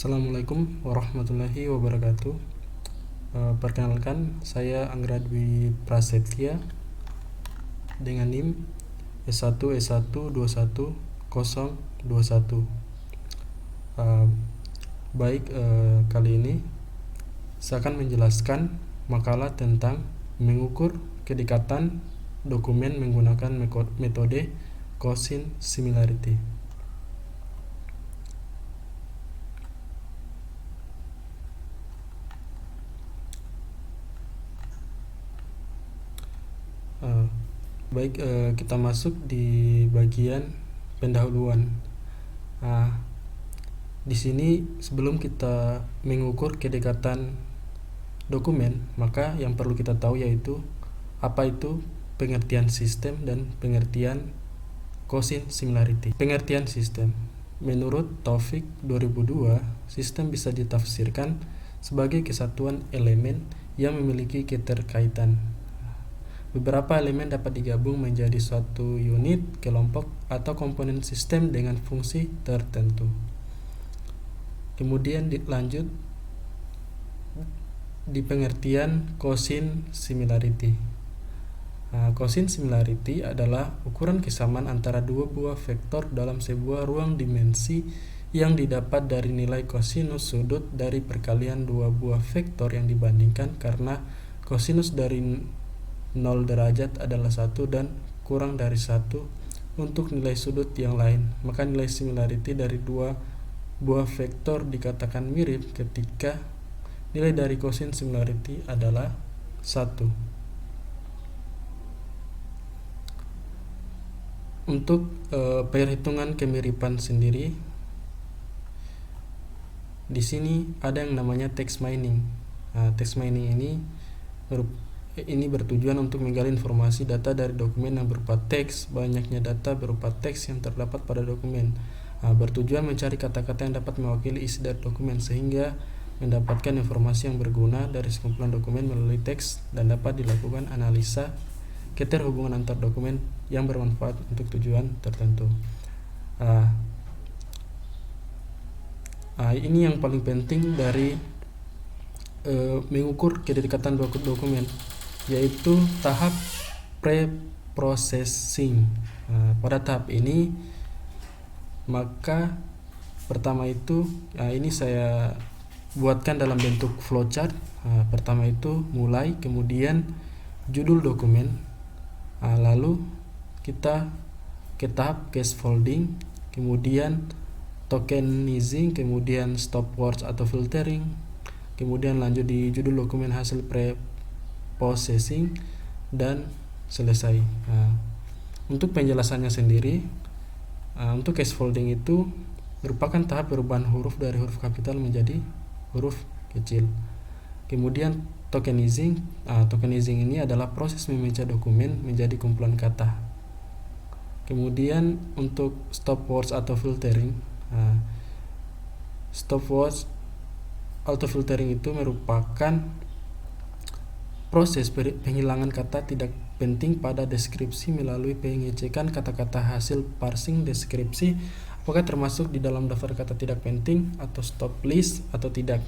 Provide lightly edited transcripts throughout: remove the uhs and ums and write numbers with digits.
Assalamualaikum warahmatullahi wabarakatuh. Perkenalkan, saya Anggra Dwi Prasetya dengan NIM S1S121021. Kali ini saya akan menjelaskan makalah tentang mengukur kedekatan dokumen menggunakan metode Cosin Similarity. Kita masuk di bagian pendahuluan. Di sini sebelum kita mengukur kedekatan dokumen, maka yang perlu kita tahu yaitu apa itu pengertian sistem dan pengertian Cosin Similarity. Pengertian sistem. Menurut Taufik 2002, sistem bisa ditafsirkan sebagai kesatuan elemen yang memiliki keterkaitan. Beberapa elemen dapat digabung menjadi suatu unit, kelompok, atau komponen sistem dengan fungsi tertentu. Kemudian lanjut di pengertian Cosin Similarity. Cosin Similarity adalah ukuran kesamaan antara dua buah vektor dalam sebuah ruang dimensi yang didapat dari nilai kosinus sudut dari perkalian dua buah vektor yang dibandingkan, karena kosinus dari 0 derajat adalah 1 dan kurang dari 1 untuk nilai sudut yang lain. Maka nilai similarity dari dua buah vektor dikatakan mirip ketika nilai dari Cosin Similarity adalah 1. Untuk perhitungan kemiripan sendiri, di sini ada yang namanya text mining. Text mining ini bertujuan untuk menggali informasi data dari dokumen yang berupa teks. Banyaknya data berupa teks yang terdapat pada dokumen bertujuan mencari kata-kata yang dapat mewakili isi dari dokumen, sehingga mendapatkan informasi yang berguna dari sekumpulan dokumen melalui teks, dan dapat dilakukan analisa keterhubungan antar dokumen yang bermanfaat untuk tujuan tertentu. Ini yang paling penting dari mengukur kedekatan dokumen, yaitu tahap pre-processing. Pada tahap ini, maka pertama itu ini saya buatkan dalam bentuk flowchart. Pertama itu mulai, kemudian judul dokumen, lalu kita ke tahap scaffolding, kemudian tokenizing, kemudian stopwords atau filtering, kemudian lanjut di judul dokumen hasil pre-processing, dan selesai. Untuk penjelasannya sendiri, untuk scaffolding itu merupakan tahap perubahan huruf dari huruf kapital menjadi huruf kecil. Kemudian tokenizing ini adalah proses memecah dokumen menjadi kumpulan kata. Kemudian untuk stopwords atau filtering, stopwords auto filtering itu merupakan proses penghilangan kata tidak penting pada deskripsi melalui pengecekan kata-kata hasil parsing deskripsi apakah termasuk di dalam daftar kata tidak penting atau stop list atau tidak.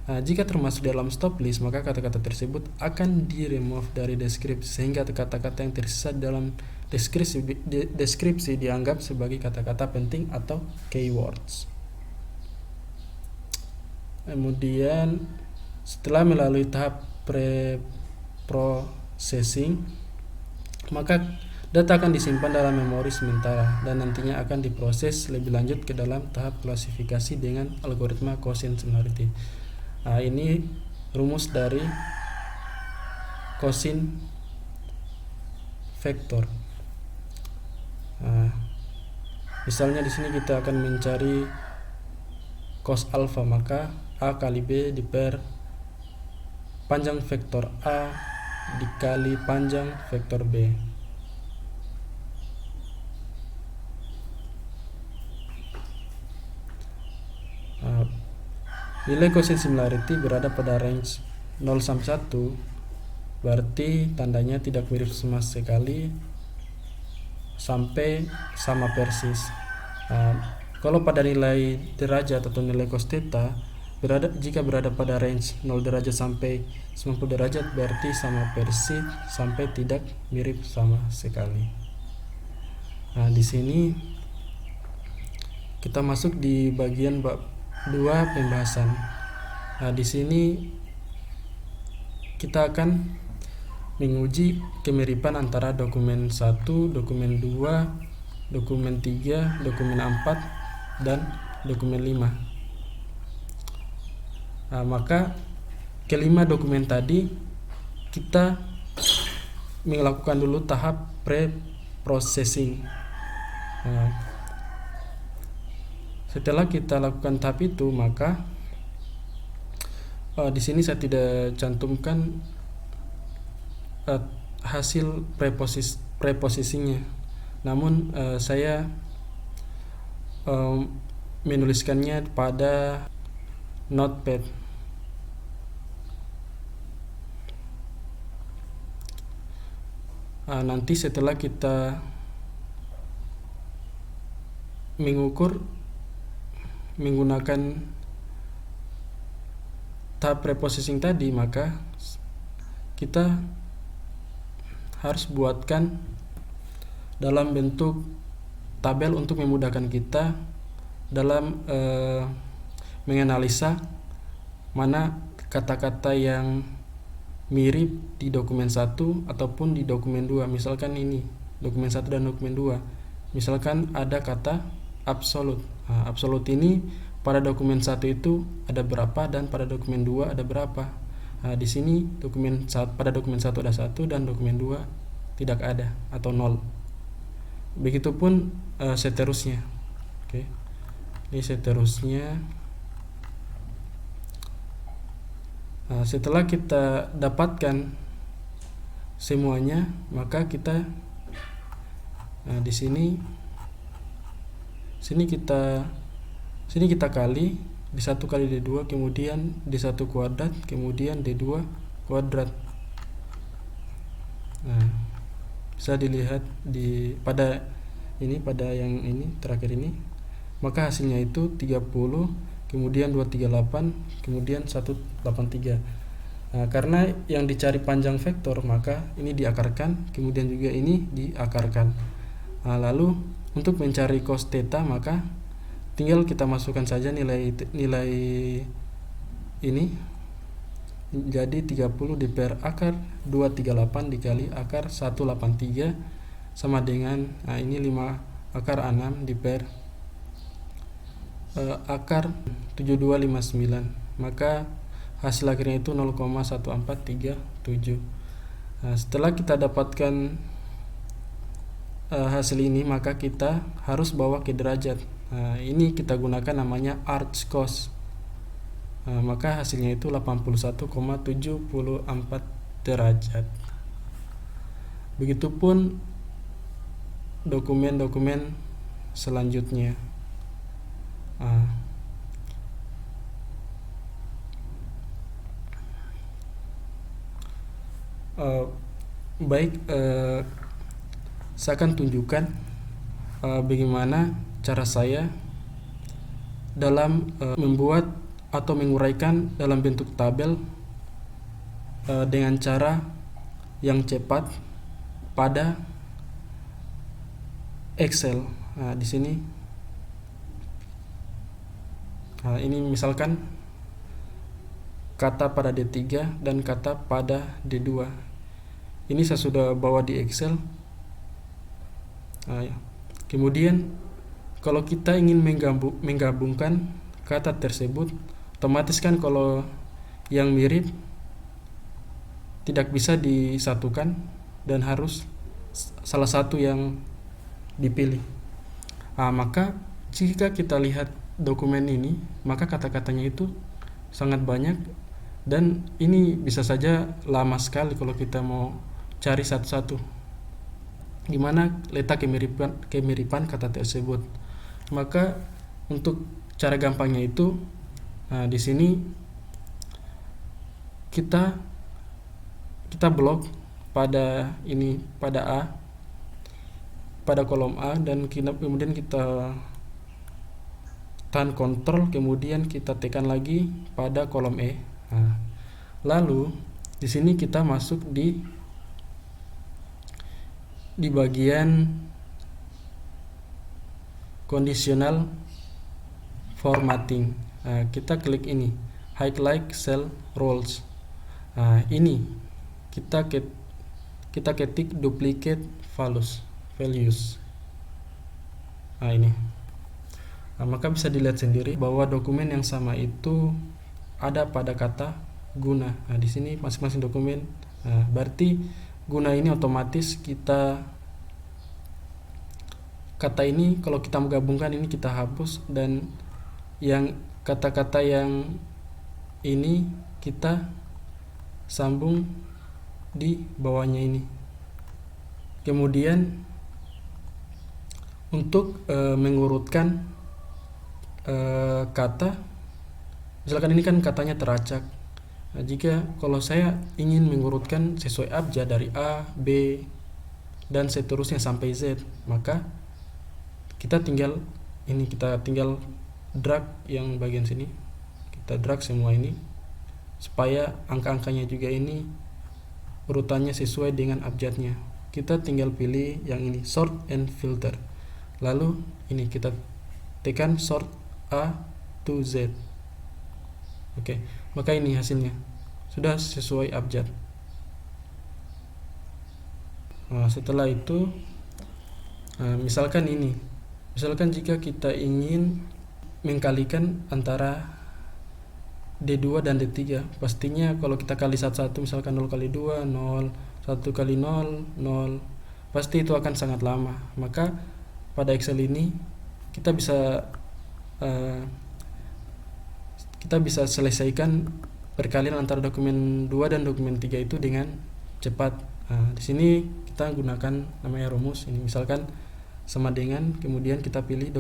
Jika termasuk dalam stop list, maka kata-kata tersebut akan di-remove dari deskripsi, sehingga kata-kata yang tersisa dalam deskripsi dianggap sebagai kata-kata penting atau keywords. Kemudian setelah melalui tahap pre-processing, maka data akan disimpan dalam memori sementara dan nantinya akan diproses lebih lanjut ke dalam tahap klasifikasi dengan algoritma Cosin Similarity. Ini rumus dari Cosin vektor. Misalnya di sini kita akan mencari cos alpha, maka A kali B diper panjang vektor A dikali panjang vektor B. Nilai Cosin Similarity berada pada range 0 sampai 1, berarti tandanya tidak mirip sama sekali sampai sama persis. Kalau pada nilai derajat atau nilai cos theta jika berada pada range 0 derajat sampai 90 derajat berarti sama persis sampai tidak mirip sama sekali. Nah, di sini kita masuk di bagian bab 2 pembahasan. Nah, di sini kita akan menguji kemiripan antara dokumen 1, dokumen 2, dokumen 3, dokumen 4, dan dokumen 5. Nah, maka kelima dokumen tadi kita melakukan dulu tahap pre-processing. Nah, setelah kita lakukan tahap itu, maka di sini saya tidak cantumkan hasil preprocessingnya, namun saya menuliskannya pada notepad. Nanti setelah kita mengukur menggunakan tahap preprocessing tadi, maka kita harus buatkan dalam bentuk tabel untuk memudahkan kita dalam menganalisa mana kata-kata yang mirip di dokumen 1 ataupun di dokumen 2. Misalkan ini dokumen 1 dan dokumen 2. Misalkan ada kata absolute. Nah, absolute ini pada dokumen 1 itu ada berapa dan pada dokumen 2 ada berapa. Nah, di sini pada dokumen 1 ada 1 dan dokumen 2 tidak ada atau 0. Begitupun seterusnya. Oke. Ini seterusnya. Nah, setelah kita dapatkan semuanya, maka kita di sini kita kali D1 kali D2, kemudian D1 kuadrat, kemudian D2 kuadrat. Nah, bisa dilihat pada yang ini terakhir ini, maka hasilnya itu 30, kemudian 238, kemudian 183. Nah, karena yang dicari panjang vektor, maka ini diakarkan, kemudian juga ini diakarkan. Nah, lalu untuk mencari cos theta, maka tinggal kita masukkan saja nilai ini. Jadi 30 per akar 238 dikali akar 183 sama dengan ini 5 akar 6 per akar 7259. Maka hasil akhirnya itu 0,1437. Nah, setelah kita dapatkan hasil ini, maka kita harus bawa ke derajat. Nah, ini kita gunakan namanya arch cos. Maka hasilnya itu 81,74 derajat. Begitupun dokumen-dokumen selanjutnya. Saya akan tunjukkan bagaimana cara saya dalam membuat atau menguraikan dalam bentuk tabel dengan cara yang cepat pada Excel. Nah, di sini ini misalkan kata pada D3 dan kata pada D2. Ini saya sudah bawa di Excel. Kemudian kalau kita ingin menggabungkan kata tersebut, otomatis kan kalau yang mirip tidak bisa disatukan dan harus salah satu yang dipilih. Maka jika kita lihat dokumen ini, maka kata-katanya itu sangat banyak dan ini bisa saja lama sekali kalau kita mau cari satu-satu di mana letak kemiripan kata tersebut. Maka untuk cara gampangnya itu, di sini kita blok pada A, pada kolom A, dan kemudian kita tahan kontrol, kemudian kita tekan lagi pada kolom E. Nah, lalu di sini kita masuk di bagian conditional formatting. Nah, kita klik ini, highlight cell rows. Nah, ini kita ketik duplicate values. Nah, ini. Nah, maka bisa dilihat sendiri bahwa dokumen yang sama itu ada pada kata guna. Nah, di sini masing-masing dokumen. Nah, berarti guna ini otomatis kata ini kalau kita menggabungkan ini kita hapus, dan yang kata-kata yang ini kita sambung di bawahnya ini. Kemudian untuk mengurutkan kata, misalkan ini kan katanya teracak. Nah, kalau saya ingin mengurutkan sesuai abjad dari A, B, dan seterusnya sampai Z, maka kita tinggal drag yang bagian sini, kita drag semua ini supaya angka-angkanya juga ini urutannya sesuai dengan abjadnya. Kita tinggal pilih yang ini, sort and filter, lalu ini kita tekan sort A to Z. Oke, maka ini hasilnya sudah sesuai abjad. Nah, setelah itu misalkan jika kita ingin mengkalikan antara D2 dan D3, pastinya kalau kita kali satu-satu, misalkan 0 kali 2 0, 1 kali 0 0, pasti itu akan sangat lama. Maka pada Excel ini kita bisa selesaikan perkalian antara dokumen 2 dan dokumen 3 itu dengan cepat. Nah, di sini kita gunakan namanya rumus ini, misalkan sama dengan, kemudian kita pilih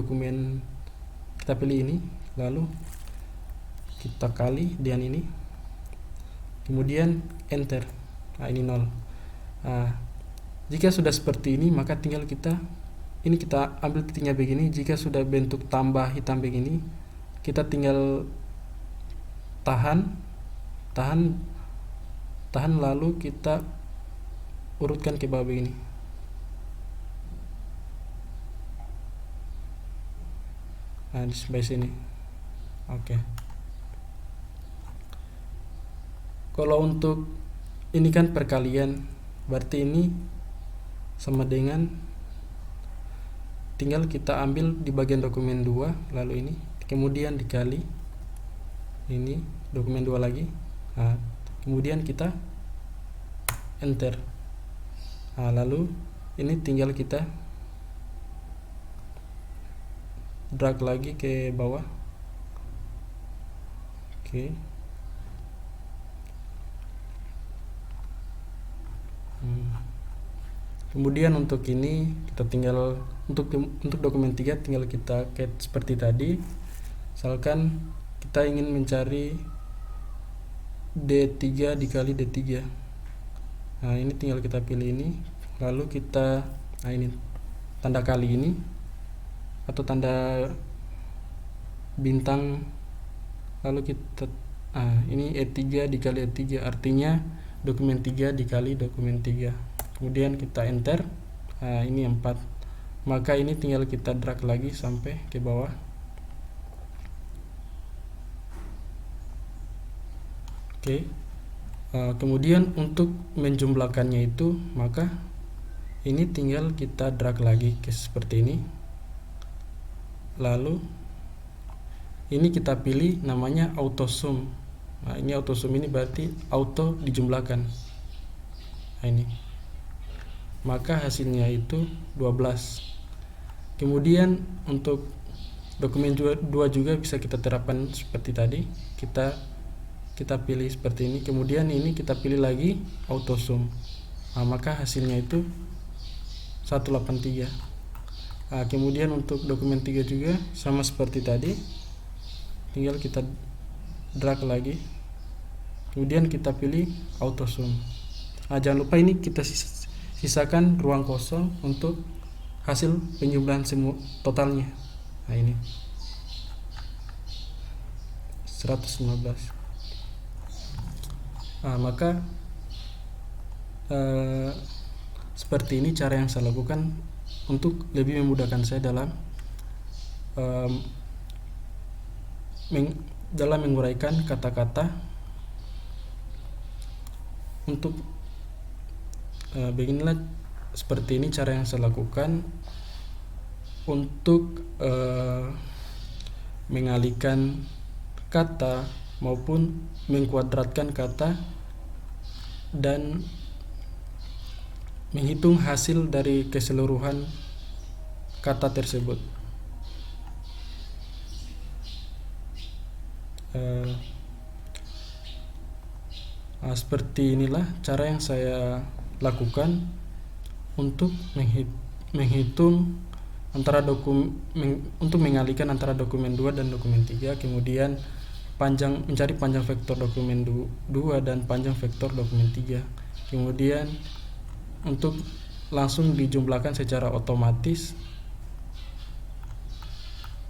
ini, lalu kita kali dengan ini, kemudian enter. Nah, ini 0. Nah, jika sudah seperti ini, maka tinggal kita ambil titiknya begini. Jika sudah bentuk tambah hitam begini, kita tinggal tahan, lalu kita urutkan ke bawah begini. Nah, di sebelah sini. Oke. Kalau untuk ini kan perkalian, berarti ini sama dengan, tinggal kita ambil di bagian dokumen 2, lalu ini kemudian dikali ini dokumen 2 lagi. Nah, kemudian kita enter. Nah, lalu ini tinggal kita drag lagi ke bawah. Oke. Kemudian untuk ini kita tinggal untuk dokumen 3 tinggal kita seperti tadi. Misalkan kita ingin mencari D3 dikali D3. Nah, ini tinggal kita pilih ini, lalu kita ini tanda kali ini atau tanda bintang, lalu kita ini E3 dikali E3, artinya dokumen 3 dikali dokumen 3. Kemudian kita enter. Nah, ini 4. Maka ini tinggal kita drag lagi sampai ke bawah. Oke. Kemudian untuk menjumlahkannya itu, maka ini tinggal kita drag lagi ke seperti ini. Lalu ini kita pilih namanya auto sum. Nah, ini auto sum ini berarti auto dijumlahkan. Nah, ini. Maka hasilnya itu 12. Kemudian untuk dokumen 2 juga bisa kita terapkan seperti tadi. Kita pilih seperti ini, kemudian ini kita pilih lagi auto sum. Nah, maka hasilnya itu 183. Nah, kemudian untuk dokumen 3 juga sama seperti tadi, tinggal kita drag lagi, kemudian kita pilih auto sum. Nah, jangan lupa ini kita sisakan ruang kosong untuk hasil penjumlahan semua totalnya. Nah, ini. 115. Maka seperti ini cara yang saya lakukan untuk lebih memudahkan saya dalam menguraikan kata-kata. Untuk beginilah, seperti ini cara yang saya lakukan untuk mengalihkan kata maupun mengkuadratkan kata dan menghitung hasil dari keseluruhan kata tersebut. Seperti inilah cara yang saya lakukan untuk menghitung antara untuk mengalihkan antara dokumen 2 dan dokumen 3, kemudian mencari panjang vektor dokumen 2 dan panjang vektor dokumen 3, kemudian untuk langsung dijumlahkan secara otomatis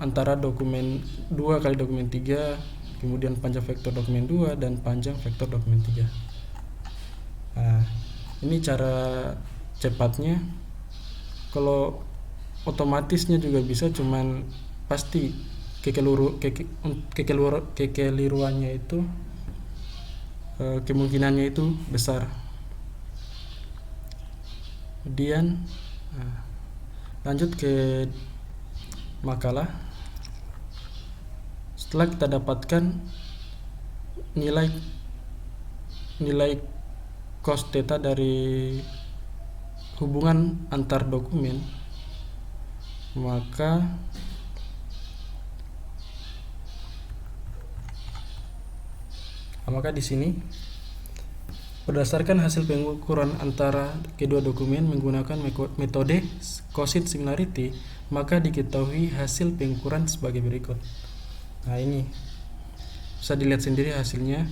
antara dokumen 2 kali dokumen 3, kemudian panjang vektor dokumen 2 dan panjang vektor dokumen 3. Ini cara cepatnya. Kalau otomatisnya juga bisa, cuman pasti kekeliruannya itu kemungkinannya itu besar. Kemudian lanjut ke makalah. Setelah kita dapatkan nilai cos theta dari hubungan antar dokumen, maka di sini berdasarkan hasil pengukuran antara kedua dokumen menggunakan metode cosin similarity, maka diketahui hasil pengukuran sebagai berikut. Ini bisa dilihat sendiri hasilnya.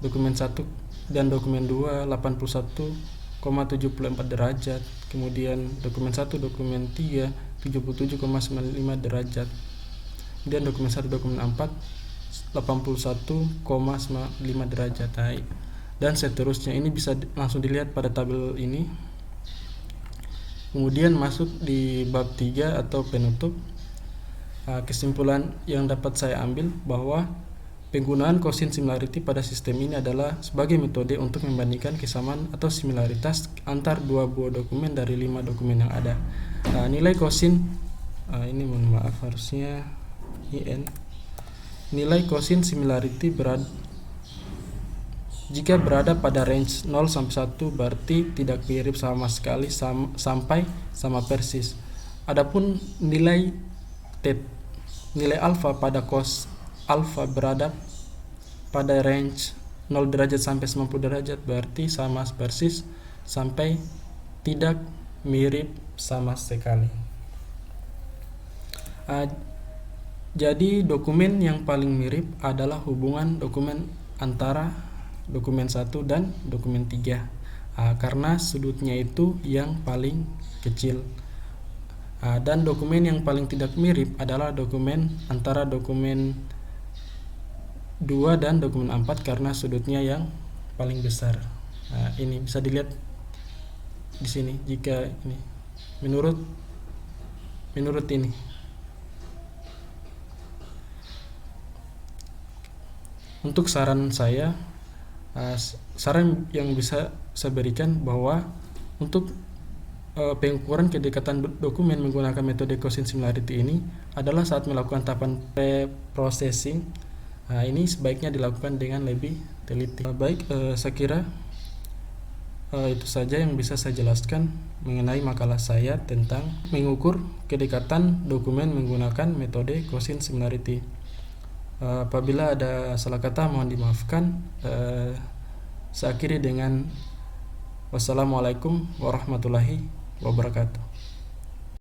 Dokumen 1 dan dokumen 2 81,74 derajat, kemudian dokumen 1 dokumen 3 77,95 derajat, kemudian dokumen 1 dokumen 4 81,95 derajat, dan seterusnya. Ini bisa langsung dilihat pada tabel ini. Kemudian masuk di bab 3 atau penutup. Kesimpulan yang dapat saya ambil bahwa penggunaan cosin similarity pada sistem ini adalah sebagai metode untuk membandingkan kesamaan atau similaritas antar dua buah dokumen dari 5 dokumen yang ada. Nilai cosin ini mohon maaf, harusnya IN. Nilai cosin similarity jika berada pada range 0 sampai 1 berarti tidak mirip sama sekali sampai sama persis. Adapun nilai alfa pada cos alfa berada pada range 0 derajat sampai 90 derajat berarti sama persis sampai tidak mirip sama sekali. Jadi dokumen yang paling mirip adalah hubungan dokumen antara dokumen 1 dan dokumen 3, karena sudutnya itu yang paling kecil. Dan dokumen yang paling tidak mirip adalah dokumen antara dokumen 2 dan dokumen 4 karena sudutnya yang paling besar. Ini bisa dilihat di sini. Jika ini menurut ini. Untuk saran saya, saran yang bisa saya berikan bahwa untuk pengukuran kedekatan dokumen menggunakan metode cosin similarity ini adalah saat melakukan tahapan pre-processing. Ini sebaiknya dilakukan dengan lebih teliti. Baik, saya kira itu saja yang bisa saya jelaskan mengenai makalah saya tentang mengukur kedekatan dokumen menggunakan metode cosin similarity. Apabila ada salah kata mohon dimaafkan. Saya akhiri dengan wassalamualaikum warahmatullahi wabarakatuh.